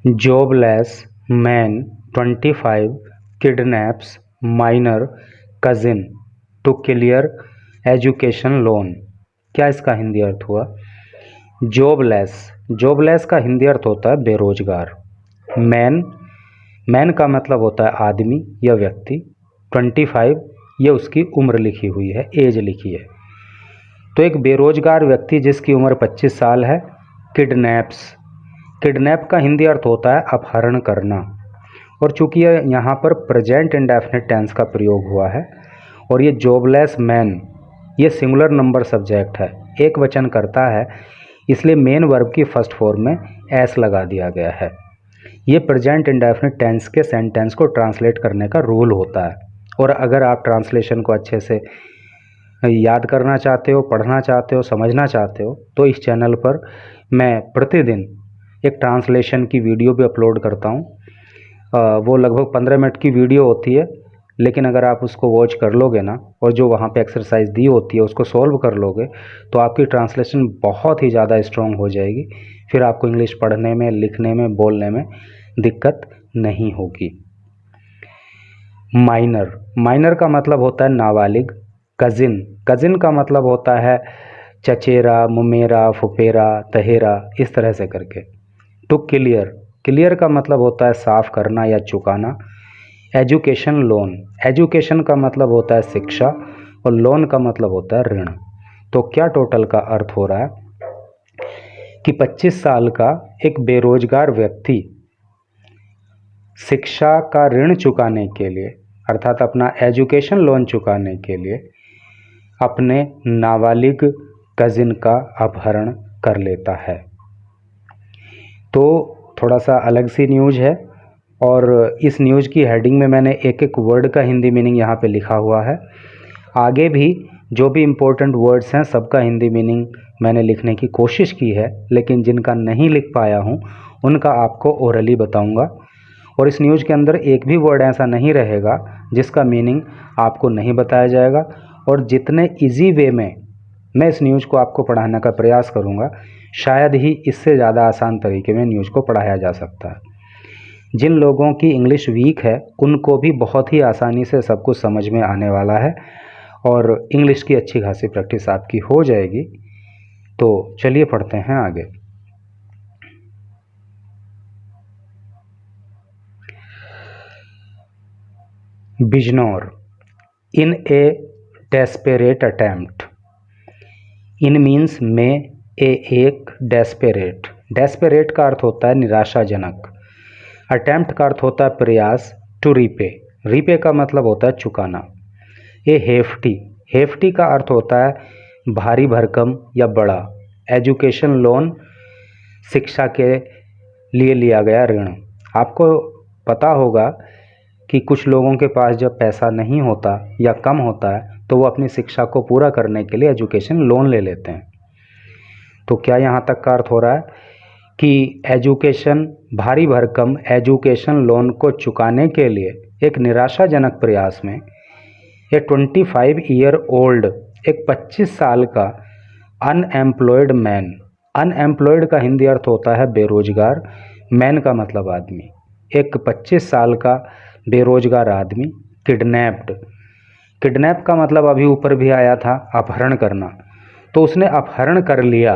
Jobless man 25 kidnaps minor cousin to clear education loan। क्या इसका हिंदी अर्थ हुआ? जॉबलेस का हिंदी अर्थ होता है बेरोजगार। मैन का मतलब होता है आदमी या व्यक्ति। 25 ये उसकी उम्र लिखी हुई है, एज लिखी है। तो एक बेरोजगार व्यक्ति जिसकी उम्र 25 साल है। किडनैप का हिंदी अर्थ होता है अपहरण करना। और चूंकि यहाँ पर प्रेजेंट इंडेफिनिट टेंस का प्रयोग हुआ है और ये जॉबलेस मैन ये सिंगुलर नंबर सब्जेक्ट है, एक वचन करता है, इसलिए मेन वर्ब की फर्स्ट फॉर्म में एस लगा दिया गया है। ये प्रेजेंट इंडेफिनिट टेंस के सेंटेंस को ट्रांसलेट करने का रूल होता है। और अगर आप ट्रांसलेशन को अच्छे से याद करना चाहते हो, पढ़ना चाहते हो, समझना चाहते हो, तो इस चैनल पर मैं प्रतिदिन एक ट्रांसलेशन की वीडियो भी अपलोड करता हूँ। वो लगभग 15 मिनट की वीडियो होती है, लेकिन अगर आप उसको वॉच कर लोगे ना और जो वहाँ पे एक्सरसाइज दी होती है उसको सॉल्व कर लोगे तो आपकी ट्रांसलेशन बहुत ही ज़्यादा स्ट्रॉन्ग हो जाएगी। फिर आपको इंग्लिश पढ़ने में, लिखने में, बोलने में दिक्कत नहीं होगी। माइनर का मतलब होता है नाबालिग। कजिन का मतलब होता है चचेरा, मुमेरा, फुफेरा, तहेरा, इस तरह से करके। टू क्लियर का मतलब होता है साफ करना या चुकाना। एजुकेशन का मतलब होता है शिक्षा और लोन का मतलब होता है ऋण। तो क्या टोटल का अर्थ हो रहा है कि 25 साल का एक बेरोजगार व्यक्ति शिक्षा का ऋण चुकाने के लिए अर्थात अपना एजुकेशन लोन चुकाने के लिए अपने नाबालिग कजिन का अपहरण कर लेता है। तो थोड़ा सा अलग सी न्यूज़ है और इस न्यूज़ की हेडिंग में मैंने एक एक वर्ड का हिंदी मीनिंग यहाँ पे लिखा हुआ है। आगे भी जो भी इम्पोर्टेंट वर्ड्स हैं सबका हिंदी मीनिंग मैंने लिखने की कोशिश की है, लेकिन जिनका नहीं लिख पाया हूँ उनका आपको ओरली बताऊँगा। और इस न्यूज़ के अंदर एक भी वर्ड ऐसा नहीं रहेगा जिसका मीनिंग आपको नहीं बताया जाएगा। और जितने इजी वे में मैं इस न्यूज़ को आपको पढ़ाने का प्रयास करूँगा, शायद ही इससे ज़्यादा आसान तरीके में न्यूज़ को पढ़ाया जा सकता है। जिन लोगों की इंग्लिश वीक है उनको भी बहुत ही आसानी से सब कुछ समझ में आने वाला है और इंग्लिश की अच्छी खासी प्रैक्टिस आपकी हो जाएगी। तो चलिए पढ़ते हैं आगे। बिजनौर इन ए डेस्पेरेट अटेम्प्ट। इन मीन्स में एक डेस्पेरेट का अर्थ होता है निराशाजनक। अटेम्प्ट का अर्थ होता है प्रयास। टू रीपे का मतलब होता है चुकाना। ए हेफ्टी का अर्थ होता है भारी भरकम या बड़ा। एजुकेशन लोन शिक्षा के लिए लिया गया ऋण। आपको पता होगा कि कुछ लोगों के पास जब पैसा नहीं होता या कम होता है तो वो अपनी शिक्षा को पूरा करने के लिए एजुकेशन लोन ले लेते हैं। तो क्या यहाँ तक का अर्थ हो रहा है कि भारी भरकम एजुकेशन लोन को चुकाने के लिए एक निराशाजनक प्रयास में ए 25 ईयर ओल्ड एक 25 साल का अनएम्प्लॉयड मैन। अनएम्प्लॉयड का हिंदी अर्थ होता है बेरोजगार। मैन का मतलब आदमी। एक 25 साल का बेरोजगार आदमी किडनैप का मतलब अभी ऊपर भी आया था अपहरण करना। तो उसने अपहरण कर लिया।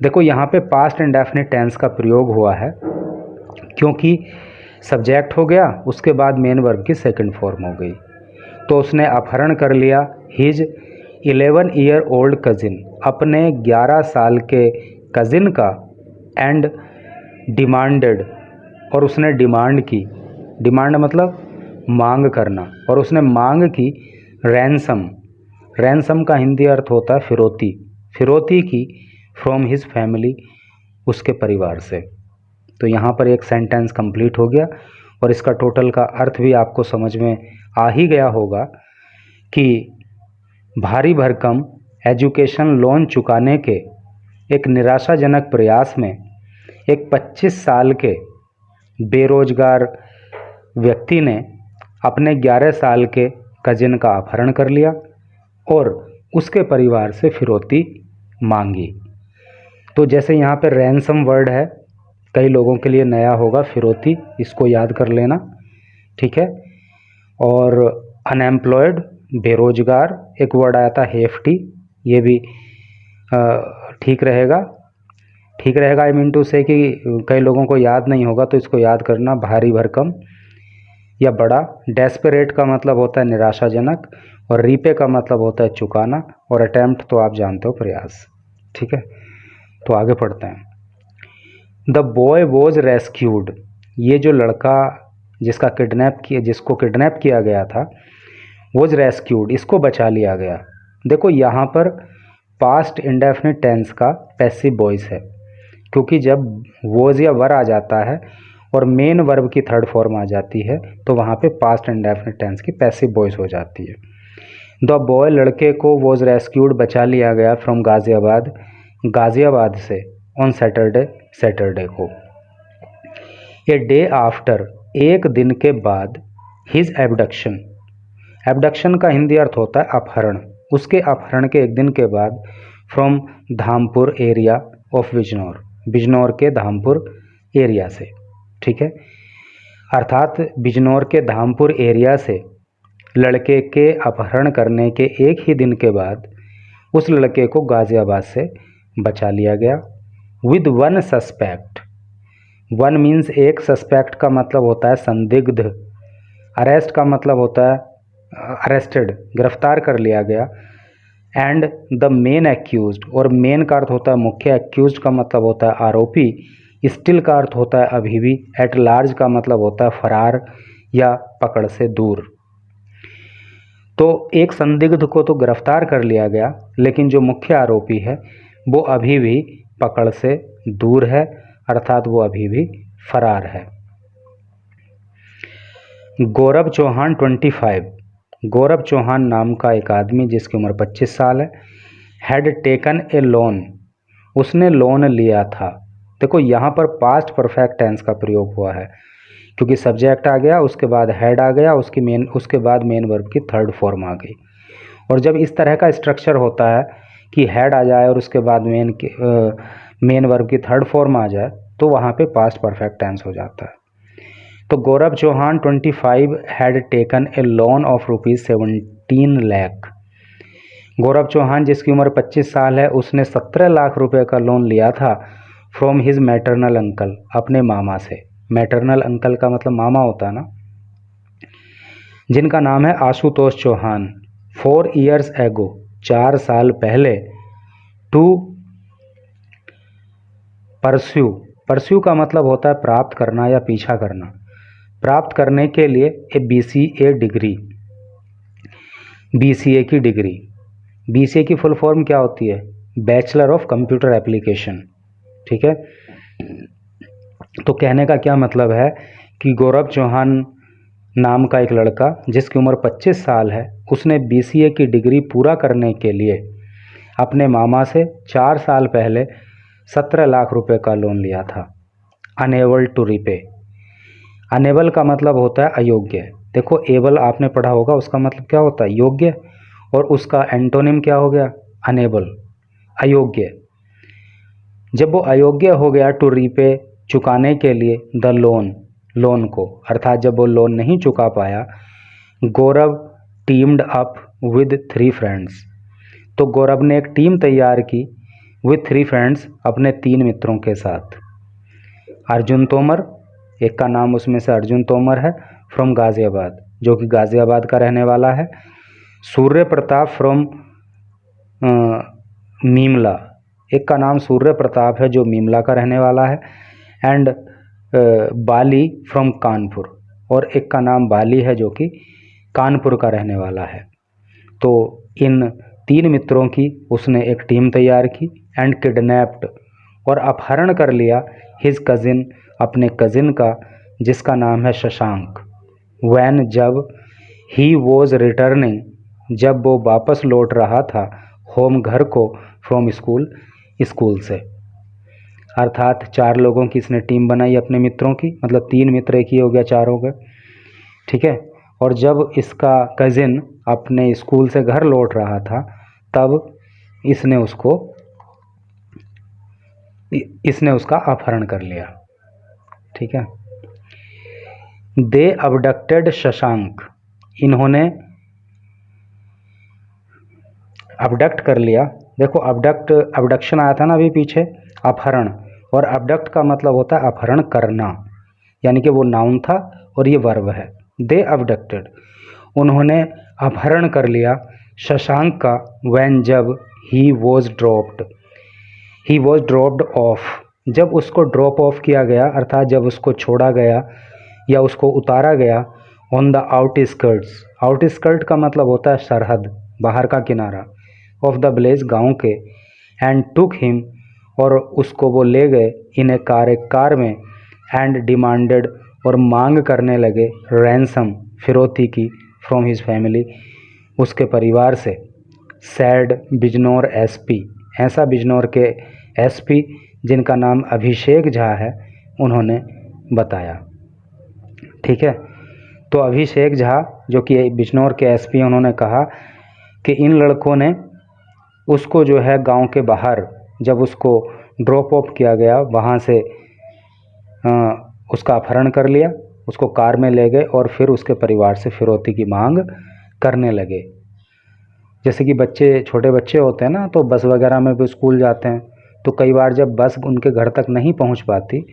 देखो यहाँ पे पास्ट इंडेफिनिट टेंस का प्रयोग हुआ है क्योंकि सब्जेक्ट हो गया, उसके बाद मेन वर्ब की सेकंड फॉर्म हो गई। तो उसने अपहरण कर लिया हिज 11 ईयर ओल्ड कजिन, अपने 11 साल के कजिन का। एंड डिमांडेड, और उसने डिमांड की। डिमांड मतलब मांग करना, और उसने मांग की रैंसम का हिंदी अर्थ होता है फिरौती की फ्रॉम हिज फैमिली, उसके परिवार से। तो यहाँ पर एक सेंटेंस कंप्लीट हो गया और इसका टोटल का अर्थ भी आपको समझ में आ ही गया होगा कि भारी भरकम एजुकेशन लोन चुकाने के एक निराशाजनक प्रयास में एक 25 साल के बेरोजगार व्यक्ति ने अपने 11 साल के कजिन का अपहरण कर लिया और उसके परिवार से फिरौती मांगी। तो जैसे यहाँ पे रैंसम वर्ड है, कई लोगों के लिए नया होगा फिरौती, इसको याद कर लेना, ठीक है। और अनएम्प्लॉयड बेरोजगार, एक वर्ड आया था हेफ्टी, ये भी ठीक रहेगा, ठीक रहेगा। आई मीन टू से कि कई लोगों को याद नहीं होगा तो इसको याद करना, भारी भरकम या बड़ा। डेस्परेट का मतलब होता है निराशाजनक, और रीपे का मतलब होता है चुकाना, और अटेम्प्ट तो आप जानते हो प्रयास, ठीक है। तो आगे पढ़ते हैं। द बॉय वॉज रेस्क्यूड, ये जो लड़का जिसको किडनैप किया गया था, वॉज रेस्क्यूड, इसको बचा लिया गया। देखो यहाँ पर पास्ट इंडेफिनिट टेंस का पैसिव वॉइस है, क्योंकि जब वॉज या वर आ जाता है और मेन वर्ब की थर्ड फॉर्म आ जाती है तो वहाँ पे पास्ट इंडेफिनिट टेंस की पैसिव वॉइस हो जाती है। द बॉय, लड़के को, वॉज रेस्क्यूड, बचा लिया गया, फ्रॉम गाज़ियाबाद, गाज़ियाबाद से, ऑन सैटरडे को। ए डे आफ्टर, एक दिन के बाद, हिज एबडक्शन, एबडक्शन का हिंदी अर्थ होता है अपहरण, उसके अपहरण के एक दिन के बाद, from Dhampur area of Bijnor, Bijnor के धामपुर एरिया से, ठीक है। अर्थात बिजनौर के धामपुर एरिया से लड़के के अपहरण करने के एक ही दिन के बाद उस लड़के को गाज़ियाबाद से बचा लिया गया। With one suspect, one means एक, सस्पेक्ट का मतलब होता है संदिग्ध, अरेस्ट का मतलब होता है अरेस्टेड, गिरफ्तार कर लिया गया। एंड द मेन एक्यूज्ड, और मेन का अर्थ होता है मुख्य, एक्यूज्ड का मतलब होता है आरोपी, स्टिल का अर्थ होता है अभी भी, एट लार्ज का मतलब होता है फरार या पकड़ से दूर। तो एक संदिग्ध को तो गिरफ्तार कर लिया गया, लेकिन जो मुख्य आरोपी है वो अभी भी पकड़ से दूर है, अर्थात वो अभी भी फरार है। गौरव चौहान 25, गौरव चौहान नाम का एक आदमी जिसकी उम्र 25 साल है, हैड टेकन ए लोन, उसने लोन लिया था। देखो यहाँ पर पास्ट परफेक्ट टेंस का प्रयोग हुआ है, क्योंकि सब्जेक्ट आ गया, उसके बाद हैड आ गया, उसके बाद मेन वर्ब की थर्ड फॉर्म आ गई। और जब इस तरह का स्ट्रक्चर होता है कि हैड आ जाए और उसके बाद मेन वर्ब की थर्ड फॉर्म आ जाए, तो वहाँ पे पास्ट परफेक्ट टेंस हो जाता है। तो Gaurav Chauhan 25 had taken a loan of ₹17 lakh, Gaurav Chauhan जिसकी उम्र 25 साल है, उसने 17 लाख रुपए का लोन लिया था, फ्रॉम हिज मैटरनल अंकल, अपने मामा से। मैटरनल अंकल का मतलब मामा होता है ना, जिनका नाम है आशुतोष चौहान। 4 years एगो, 4 साल पहले, टू परस्यू, परस्यू का मतलब होता है प्राप्त करना या पीछा करना, प्राप्त करने के लिए ए BCA डिग्री, BCA की डिग्री। BCA की फुल फॉर्म क्या होती है? बैचलर ऑफ कंप्यूटर एप्लीकेशन, ठीक है। तो कहने का क्या मतलब है कि गौरव चौहान नाम का एक लड़का जिसकी उम्र 25 साल है, उसने BCA की डिग्री पूरा करने के लिए अपने मामा से 4 साल पहले 17 लाख रुपए का लोन लिया था। अनेबल टू रिपे, अनेबल का मतलब होता है अयोग्य। देखो एबल आपने पढ़ा होगा, उसका मतलब क्या होता है? योग्य, और उसका एंटोनिम क्या हो गया? अनेबल, अयोग्य। जब वो अयोग्य हो गया टू रीपे, चुकाने के लिए, द लोन, लोन को, अर्थात जब वो लोन नहीं चुका पाया, गौरव टीम्ड अप विद 3 फ्रेंड्स, तो गौरव ने एक टीम तैयार की विद 3 फ्रेंड्स, अपने 3 मित्रों के साथ। अर्जुन तोमर, एक का नाम उसमें से अर्जुन तोमर है, फ्रॉम गाज़ियाबाद, जो कि गाज़ियाबाद का रहने वाला है। सूर्य प्रताप फ्रॉम मीमला, एक का नाम सूर्य प्रताप है जो मीमला का रहने वाला है। एंड बाली फ्रॉम कानपुर, और एक का नाम बाली है जो कि कानपुर का रहने वाला है। तो इन 3 मित्रों की उसने एक टीम तैयार की। एंड किडनैप्ड, और अपहरण कर लिया, हिज कज़िन, अपने कज़िन का, जिसका नाम है शशांक। वैन, जब, ही वॉज रिटर्निंग, जब वो वापस लौट रहा था, होम, घर को, फ्रॉम स्कूल, स्कूल से। अर्थात 4 लोगों की इसने टीम बनाई अपने मित्रों की, मतलब 3 मित्र एक ही हो गया, 4 हो गए, ठीक है। और जब इसका कज़िन अपने स्कूल से घर लौट रहा था, तब इसने उसका अपहरण कर लिया। ठीक है। दे अबडक्टेड शशांक, इन्होंने अबडक्ट कर लिया। देखो अबडक्शन आया था ना अभी पीछे, अपहरण, और अबडक्ट का मतलब होता है अपहरण करना, यानी कि वो नाउन था और ये वर्ब है। दे अबडक्टेड, उन्होंने अपहरण कर लिया शशांक का, व्हेन जब ही वॉज ड्रॉप्ड ऑफ, जब उसको ड्रॉप ऑफ किया गया, अर्थात जब उसको छोड़ा गया या उसको उतारा गया, ऑन द आउटस्कर्ट्स, आउटस्कर्ट का मतलब होता है सरहद, बाहर का किनारा, ऑफ द विलेज, गाँव के, एंड टुक हिम, और उसको वो ले गए, इन ए कार, एक कार में, एंड डिमांडेड, और मांग करने लगे, रैंसम, फिरौती की, फ्रॉम हिज फैमिली, उसके परिवार से। सैड बिजनौर एसपी, ऐसा बिजनौर के एसपी जिनका नाम अभिषेक झा है, उन्होंने बताया। ठीक है, तो अभिषेक झा जो कि बिजनौर के एसपी, उन्होंने कहा कि इन लड़कों ने उसको जो है गांव के बाहर, जब उसको ड्रॉप ऑफ किया गया, वहाँ से उसका अपहरण कर लिया, उसको कार में ले गए और फिर उसके परिवार से फिरौती की मांग करने लगे। जैसे कि बच्चे, छोटे बच्चे होते हैं ना, तो बस वगैरह में भी स्कूल जाते हैं, तो कई बार जब बस उनके घर तक नहीं पहुंच पाती,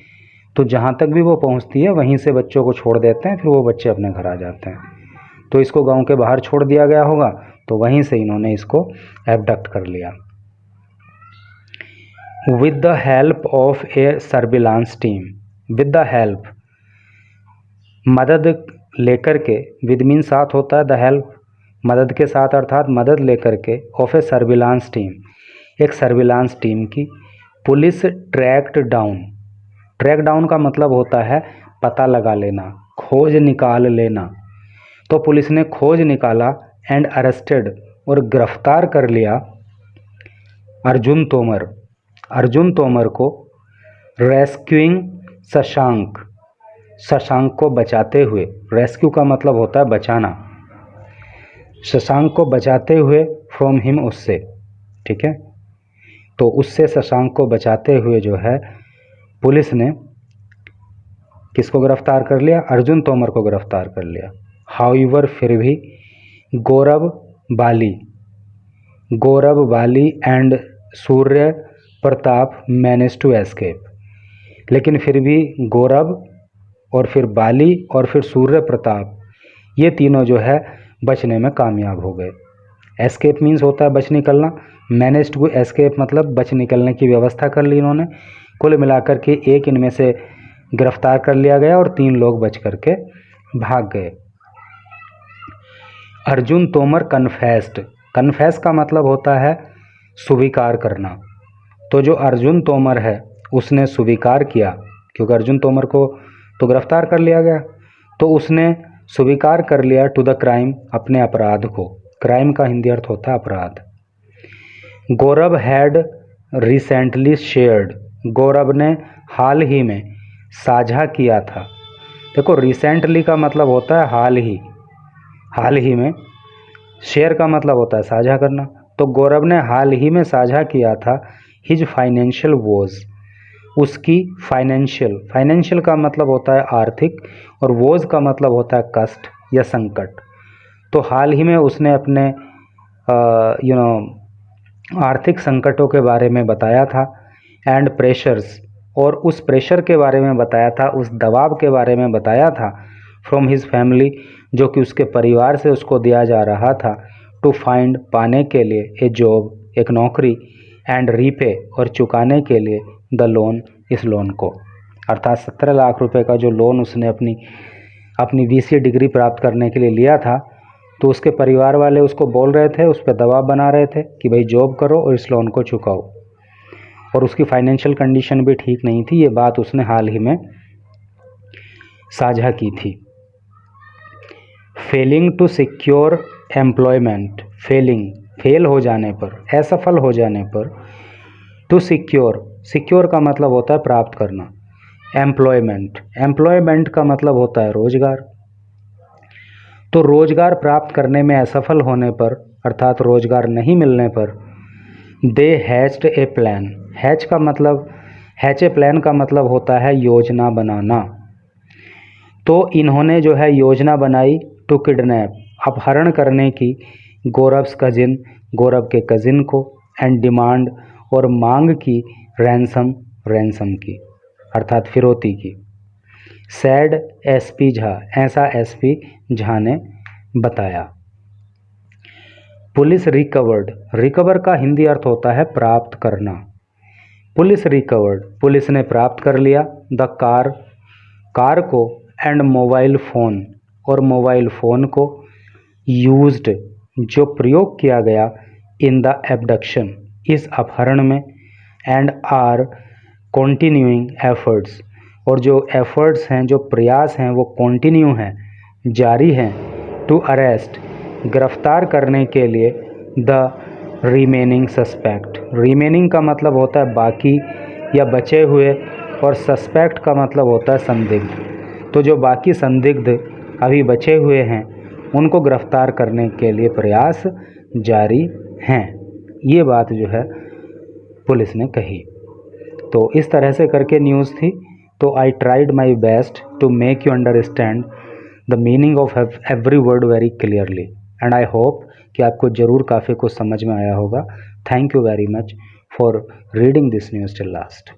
तो जहां तक भी वो पहुंचती है वहीं से बच्चों को छोड़ देते हैं, फिर वो बच्चे अपने घर आ जाते हैं। तो इसको गांव के बाहर छोड़ दिया गया होगा, तो वहीं से इन्होंने इसको एबडक्ट कर लिया। With the help of A surveillance team, with the help, मदद लेकर के, विद मीन साथ होता है, द हेल्प मदद के साथ, अर्थात मदद लेकर के, ऑफ ए सर्विलांस टीम, एक सर्विलांस टीम की, police tracked down, track down का मतलब होता है पता लगा लेना, खोज निकाल लेना। तो पुलिस ने खोज निकाला, एंड अरेस्टेड, और गिरफ्तार कर लिया, अर्जुन तोमर, अर्जुन तोमर को, रेस्क्यूइंग शशांक, शशांक को बचाते हुए, रेस्क्यू का मतलब होता है बचाना, शशांक को बचाते हुए, फ्रॉम हिम, उससे। ठीक है, तो उससे शशांक को बचाते हुए जो है पुलिस ने किसको गिरफ्तार कर लिया, अर्जुन तोमर को गिरफ्तार कर लिया। हाउएवर, फिर भी, Gaurav Bali and Surya Pratap manage to escape, लेकिन फिर भी गौरव और फिर बाली और फिर सूर्य प्रताप, ये तीनों जो है बचने में कामयाब हो गए। एस्केप मीन्स होता है बच निकलना, मैनेज टू एस्केप मतलब बच निकलने की व्यवस्था कर ली इन्होंने। कुल मिलाकर के एक इनमें से गिरफ्तार कर लिया गया और 3 लोग बच करके भाग गए। अर्जुन तोमर कन्फेस्ड, कन्फेस का मतलब होता है स्वीकार करना। तो जो अर्जुन तोमर है उसने स्वीकार किया, क्योंकि अर्जुन तोमर को तो गिरफ्तार कर लिया गया, तो उसने स्वीकार कर लिया टू द क्राइम, अपने अपराध को। क्राइम का हिंदी अर्थ होता है अपराध। गौरव हैड रिसेंटली शेयर्ड, गौरव ने हाल ही में साझा किया था। देखो रिसेंटली का मतलब होता है हाल ही, हाल ही में। शेयर का मतलब होता है साझा करना। तो गौरव ने हाल ही में साझा किया था हिज फाइनेंशियल वोज, उसकी फाइनेंशियल, फाइनेंशियल का मतलब होता है आर्थिक और वोज का मतलब होता है कष्ट या संकट। तो हाल ही में उसने अपने आर्थिक संकटों के बारे में बताया था, एंड प्रेशर्स, और उस प्रेशर के बारे में बताया था, उस दबाव के बारे में बताया था, फ्रॉम हिज फैमिली, जो कि उसके परिवार से उसको दिया जा रहा था, टू फाइंड, पाने के लिए, ए जॉब, एक नौकरी, एंड रीपे, और चुकाने के लिए, द लोन, इस लोन को। अर्थात 17 लाख रुपए का जो लोन उसने अपनी BCA डिग्री प्राप्त करने के लिए लिया था, तो उसके परिवार वाले उसको बोल रहे थे, उस पर दबाव बना रहे थे कि भाई जॉब करो और इस लोन को चुकाओ, और उसकी फाइनेंशियल कंडीशन भी ठीक नहीं थी। ये बात उसने हाल ही में साझा की थी। Failing to secure employment, fail हो जाने पर, असफल हो जाने पर, टू सिक्योर का मतलब होता है प्राप्त करना, एम्प्लॉयमेंट का मतलब होता है रोजगार। तो रोजगार प्राप्त करने में असफल होने पर, अर्थात रोजगार नहीं मिलने पर, दे हैच्ड ए प्लान, हैच का मतलब हैच ए प्लान का मतलब होता है योजना बनाना। तो इन्होंने जो है योजना बनाई टू किडनैप, अपहरण करने की, गौरव्स कजिन, गौरव के कजिन को, एंड डिमांड और मांग की, रैंसम की अर्थात फिरौती की। सैड एसपी झा, ऐसा एसपी झा ने बताया। पुलिस रिकवर्ड, रिकवर का हिंदी अर्थ होता है प्राप्त करना। पुलिस रिकवर्ड, पुलिस ने प्राप्त कर लिया। द कार, कार को, एंड मोबाइल फ़ोन और मोबाइल फ़ोन को, यूज्ड जो प्रयोग किया गया, इन द एबडक्शन इस अपहरण में, एंड आर कॉन्टिन्यूइंग एफर्ट्स और जो एफर्ट्स हैं, जो प्रयास हैं वो कॉन्टिन्यू हैं, जारी हैं, टू अरेस्ट गिरफ्तार करने के लिए, द रिमेनिंग सस्पेक्ट, रिमेनिंग का मतलब होता है बाकी या बचे हुए, और सस्पेक्ट का मतलब होता है संदिग्ध। तो जो बाकी संदिग्ध अभी बचे हुए हैं उनको गिरफ्तार करने के लिए प्रयास जारी हैं। ये बात जो है पुलिस ने कही। तो इस तरह से करके न्यूज़ थी। तो I tried my best to make you understand the meaning of every word very clearly, and I hope कि आपको ज़रूर काफ़ी कुछ समझ में आया होगा। Thank you very much for reading this news till last.